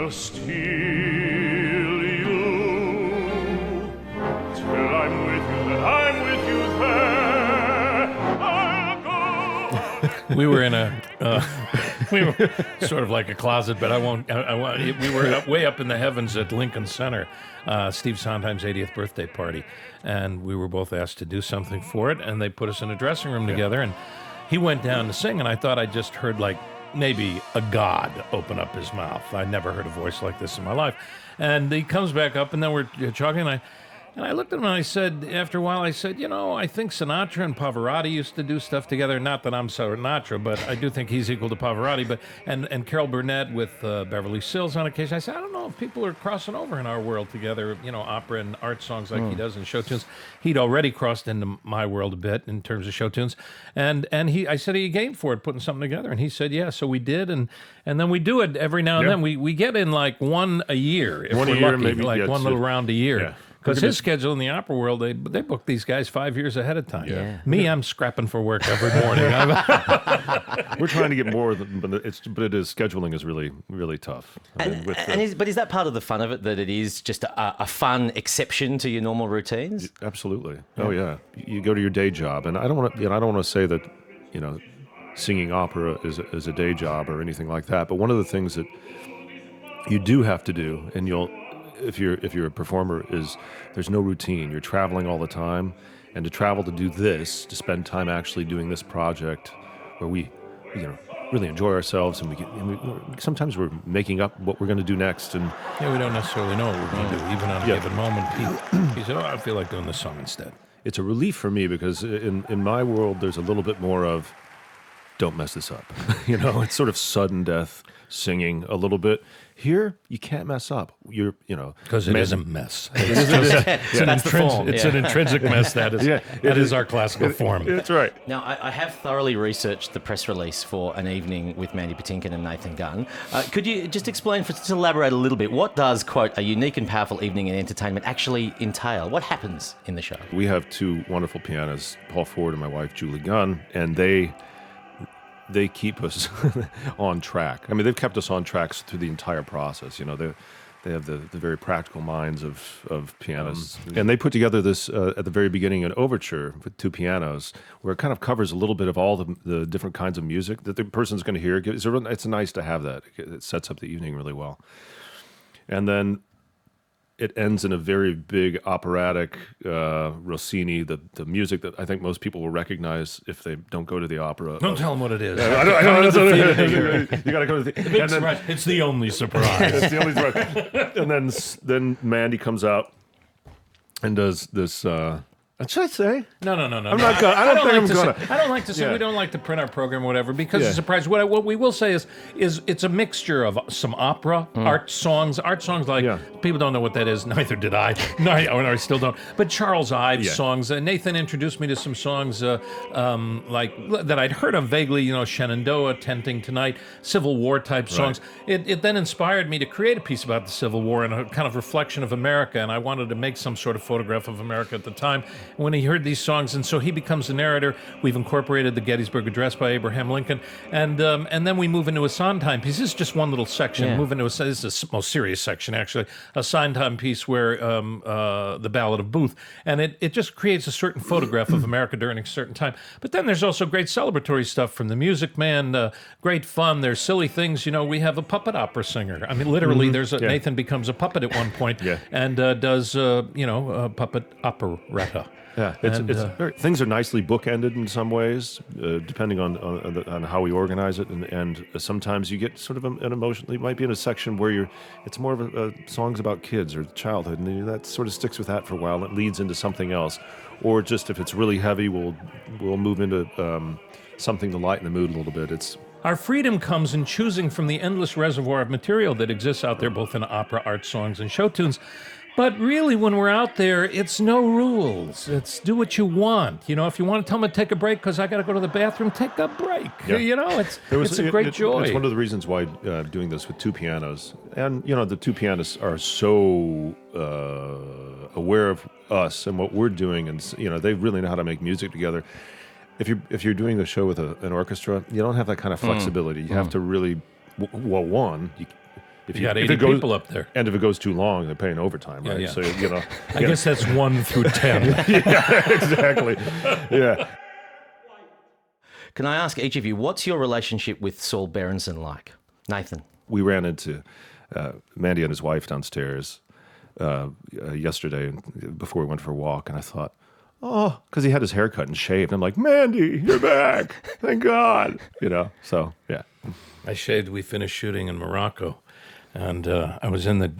I'll steal you till I'm with you, then I'm with you there. I'll go. We were in we were sort of like a closet, but we were way up in the heavens at Lincoln Center, Steve Sondheim's 80th birthday party, and we were both asked to do something for it, and they put us in a dressing room together, and he went down to sing, and I thought I just heard like maybe a god open up his mouth. I'd never heard a voice like this in my life. And he comes back up, and then we're talking, and I looked at him and I said, after a while, I said, I think Sinatra and Pavarotti used to do stuff together. Not that I'm Sinatra, but I do think he's equal to Pavarotti. But and Carol Burnett with Beverly Sills on occasion. I said, I don't know if people are crossing over in our world together, opera and art songs like he does in show tunes. He'd already crossed into my world a bit in terms of show tunes. And I said he game for it, putting something together. And he said, yeah, so we did. And then we do it every now and then. We get in like one a year, if one we're a year, lucky, maybe, like one little round a year. Yeah. Because his schedule in the opera world, they book these guys 5 years ahead of time. Yeah. Me, I'm scrapping for work every morning. We're trying to get more, but scheduling is really, really tough. But is that part of the fun of it, that it is just a fun exception to your normal routines? Absolutely. Oh yeah. You go to your day job, and I don't want to say that, singing opera is a day job or anything like that. But one of the things that you do have to do, and if you're a performer, is there's no routine. You're traveling all the time, and to travel to do this, to spend time actually doing this project, where we really enjoy ourselves, and sometimes we're making up what we're going to do next, and we don't necessarily know what we're going to do, even on a given moment. He said, I feel like doing this song instead. It's a relief for me, because in my world, there's a little bit more of, don't mess this up. It's sort of sudden death singing a little bit. Here, you can't mess up. Because it is a mess. It's an intrinsic mess. That is our classical form. That's right. Now, I have thoroughly researched the press release for An Evening with Mandy Patinkin and Nathan Gunn. Could you just explain, to elaborate a little bit, what does, quote, a unique and powerful evening in entertainment actually entail? What happens in the show? We have two wonderful pianists, Paul Ford and my wife, Julie Gunn, and they keep us on track. I mean, they've kept us on track through the entire process. They have the very practical minds of pianists. And they put together this, at the very beginning, an overture with two pianos, where it kind of covers a little bit of all the different kinds of music that the person's going to hear. It's nice to have that. It sets up the evening really well. And then it ends in a very big operatic Rossini, the music that I think most people will recognize if they don't go to the opera. Don't tell them what it is. I don't. You got to go to the. It's the only surprise. It's the only surprise. And then Mandy comes out and does this. Should I say? No. I'm not gonna. I don't think I'm gonna. I don't like to say. We don't like to print our program or whatever because it's a surprise. What we will say is it's a mixture of some opera, art songs like people don't know what that is. Neither did I. No, I still don't. But Charles Ives songs. Nathan introduced me to some songs like that I'd heard of vaguely. Shenandoah, Tenting Tonight, Civil War type songs. It then inspired me to create a piece about the Civil War and a kind of reflection of America. And I wanted to make some sort of photograph of America at the time. When he heard these songs, and so he becomes the narrator. We've incorporated the Gettysburg Address by Abraham Lincoln, and then we move into a Sondheim piece. This is just one little section. Yeah. Move into this is the most serious section, actually, a Sondheim piece where the Ballad of Booth, and it just creates a certain photograph of America during a certain time. But then there's also great celebratory stuff from the Music Man, great fun. There's silly things. We have a puppet opera singer. I mean, literally, Nathan becomes a puppet at one point and does a puppet operetta. Yeah, things are nicely bookended in some ways, depending on how we organize it, and sometimes you get sort of an emotional. You might be in a section where it's more of a songs about kids or childhood, and that sort of sticks with that for a while. And it leads into something else, or just if it's really heavy, we'll move into something to lighten the mood a little bit. Our freedom comes in choosing from the endless reservoir of material that exists out there, both in opera, art songs, and show tunes. But really, when we're out there, it's no rules. It's do what you want. If you want to tell me to take a break because I got to go to the bathroom, take a break. Yeah. It's a great joy. It's one of the reasons why doing this with two pianos, and the two pianists are so aware of us and what we're doing, and they really know how to make music together. If you're doing a show with an orchestra, you don't have that kind of flexibility. You have to really, If You got 80 if it goes, people up there. and if it goes too long, they're paying overtime, right? yeah. So you know, I guess that's 1 through 10. yeah, exactly. Yeah. Can I ask each of you, what's your relationship with Saul Berenson like? Nathan? We ran into Mandy and his wife downstairs yesterday before we went for a walk, and I thought, oh, because he had his hair cut and shaved. I'm like, Mandy, you're back. Thank God. You know, so, yeah. I shaved. We finished shooting in Morocco, and I was in the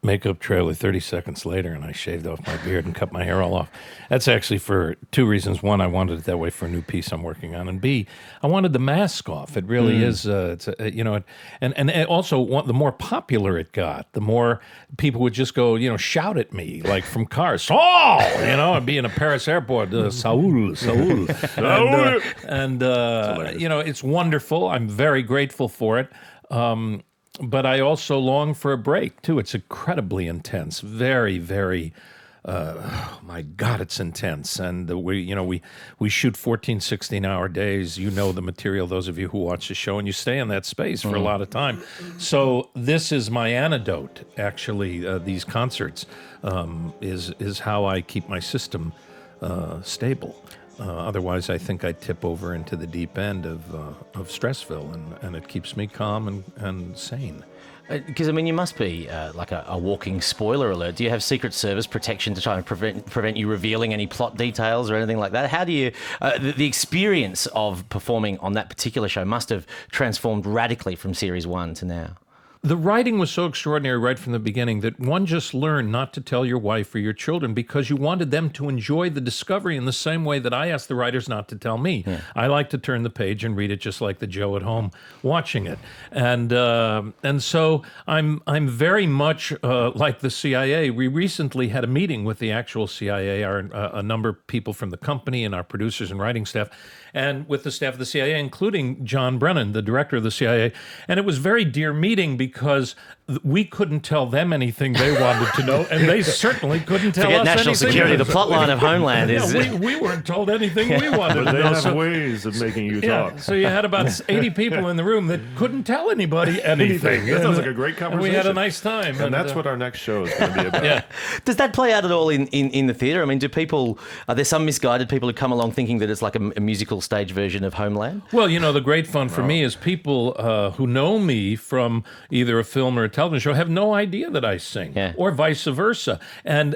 makeup trailer 30 seconds later, and I shaved off my beard and cut my hair all off. That's actually for 2 reasons. One, I wanted it that way for a new piece I'm working on, and B, I wanted the mask off. It really is, and also the more popular it got, the more people would just go, shout at me like from cars, Saul, I'd be in a Paris airport, Saul, and it's wonderful. I'm very grateful for it. But I also long for a break, too. It's incredibly intense, very, very, my God, it's intense. And we shoot 14, 16-hour days. You know the material, those of you who watch the show, and you stay in that space for a lot of time. So this is my antidote, actually, these concerts, is how I keep my system stable. Otherwise, I think I tip over into the deep end of Stressville, and it keeps me calm and sane. Because, you must be like a walking spoiler alert. Do you have Secret Service protection to try and prevent you revealing any plot details or anything like that? How do you... the experience of performing on that particular show must have transformed radically from Series 1 to now. The writing was so extraordinary right from the beginning that one just learned not to tell your wife or your children because you wanted them to enjoy the discovery in the same way that I asked the writers not to tell me. Yeah. I like to turn the page and read it just like the Joe at home watching it. And so I'm very much like the CIA. We recently had a meeting with the actual CIA, a number of people from the company and our producers and writing staff, and with the staff of the CIA, including John Brennan, the director of the CIA. And it was a very dear meeting because we couldn't tell them anything they wanted to know, and they certainly couldn't tell Forget us national anything. security. The plot line of Homeland is... we weren't told anything we wanted But to they know. have ways of making you talk. So you had about 80 people in the room that couldn't tell anybody anything. That sounds like a great conversation. And we had a nice time. And that's what our next show is going to be about. Yeah. Does that play out at all in the theatre? Are there some misguided people who come along thinking that it's like a musical stage version of Homeland? Well, the great fun for me is people who know me from either a film or a television show have no idea that I sing, or vice versa. And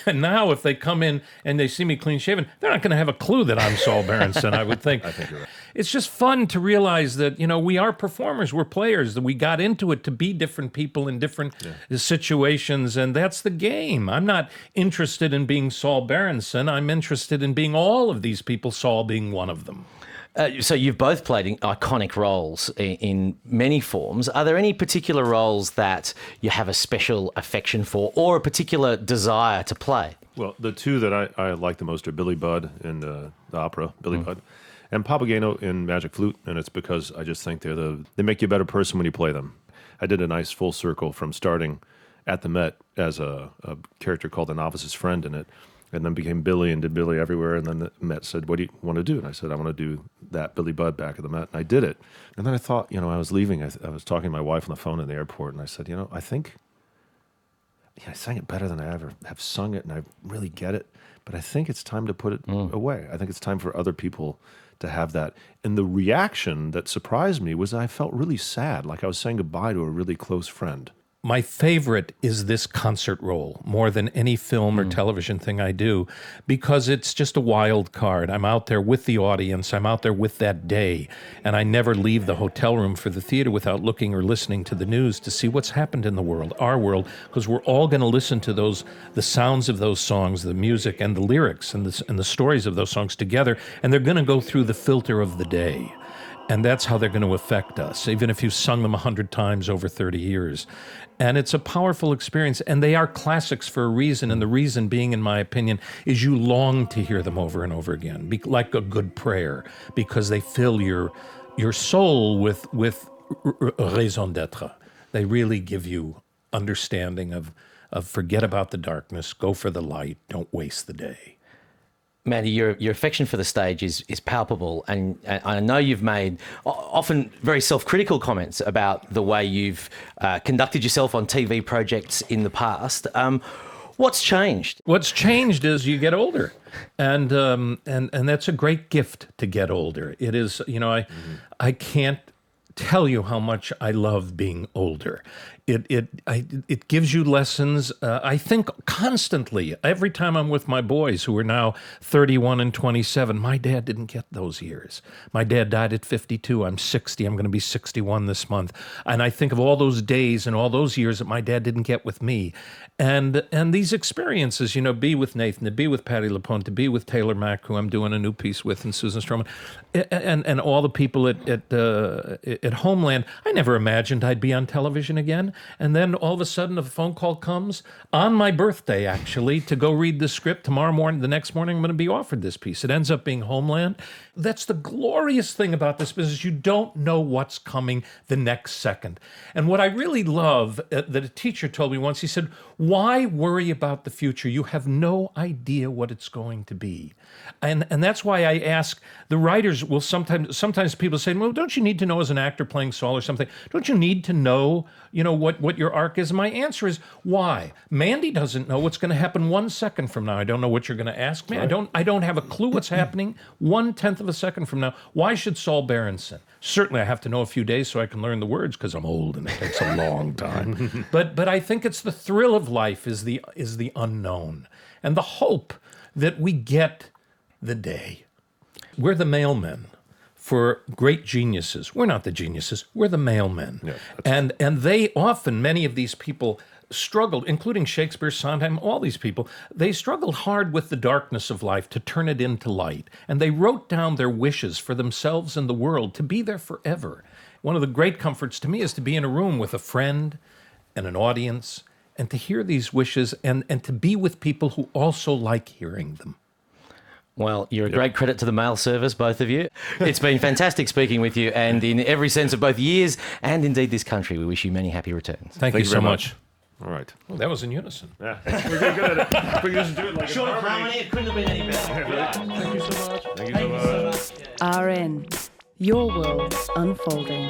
now if they come in and they see me clean shaven, they're not going to have a clue that I'm Saul Berenson, I would think. I think you're right. It's just fun to realize that, we are performers, we're players, that we got into it to be different people in different situations, and that's the game. I'm not interested in being Saul Berenson. I'm interested in being all of these people, Saul being one of them. So you've both played iconic roles in many forms. Are there any particular roles that you have a special affection for or a particular desire to play? Well, the two that I like the most are Billy Budd in the opera, Billy Budd, and Papageno in Magic Flute, and it's because I just think they make you a better person when you play them. I did a nice full circle from starting at the Met as a character called the Novice's Friend in it, and then became Billy and did Billy everywhere. And then the Met said, what do you want to do? And I said, I want to do that Billy Budd back at the Met. And I did it. And then I thought, I was leaving. I was talking to my wife on the phone in the airport. And I said, I think I sang it better than I ever have sung it. And I really get it. But I think it's time to put it away. I think it's time for other people to have that. And the reaction that surprised me was I felt really sad, like I was saying goodbye to a really close friend. My favorite is this concert role more than any film or television thing I do, because it's just a wild card. I'm out there with the audience. I'm out there with that day. And I never leave the hotel room for the theater without looking or listening to the news to see what's happened in the world, our world, because we're all going to listen to the sounds of those songs, the music and the lyrics and the stories of those songs together. And they're going to go through the filter of the day. And that's how they're going to affect us, even if you've sung them 100 times over 30 years. And it's a powerful experience, and they are classics for a reason, and the reason being, in my opinion, is you long to hear them over and over again, like a good prayer, because they fill your soul with raison d'être. They really give you understanding of forget about the darkness, go for the light, don't waste the day. Mandy, your affection for the stage is palpable, and I know you've made often very self-critical comments about the way you've conducted yourself on TV projects in the past. What's changed? What's changed is you get older, and that's a great gift to get older. It is, I can't tell you how much I love being older. It gives you lessons. I think constantly, every time I'm with my boys who are now 31 and 27, my dad didn't get those years. My dad died at 52. I'm 60. I'm going to be 61 this month. And I think of all those days and all those years that my dad didn't get with me. And these experiences, be with Nathan, to be with Patti LuPone, to be with Taylor Mack, who I'm doing a new piece with, and Susan Stroman, and all the people at Homeland. I never imagined I'd be on television again. And then all of a sudden a phone call comes on my birthday, actually, to go read the script. Tomorrow morning, the next morning, I'm going to be offered this piece. It ends up being Homeland. That's the glorious thing about this business. You don't know what's coming the next second. And what I really love that a teacher told me once, he said, why worry about the future? You have no idea what it's going to be. And that's why I ask the writers will sometimes people say, well, don't you need to know as an actor playing Saul or something? Don't you need to know, what your arc is? My answer is, why? Mandy doesn't know what's going to happen 1 second from now. I don't know what you're going to ask me. Right. I don't have a clue what's happening 1/10 of a second from now. Why should Saul Berenson? Certainly I have to know a few days so I can learn the words because I'm old and it takes a long time. But I think it's the thrill of life is the unknown and the hope that we get the day. We're the mailmen for great geniuses. We're not the geniuses. We're the mailmen. Yeah, and they often, many of these people struggled, including Shakespeare, Sondheim, all these people, they struggled hard with the darkness of life to turn it into light. And they wrote down their wishes for themselves and the world to be there forever. One of the great comforts to me is to be in a room with a friend and an audience and to hear these wishes and to be with people who also like hearing them. Well, you're a great credit to the mail service, both of you. It's been fantastic speaking with you, and in every sense of both years and indeed this country, we wish you many happy returns. Thank you so much. All right. Well, that was in unison. Yeah. We're good at it. We can just do it like Short of harmony, it couldn't have been any better. Thank you so much. Thank you so much. RN, your world unfolding.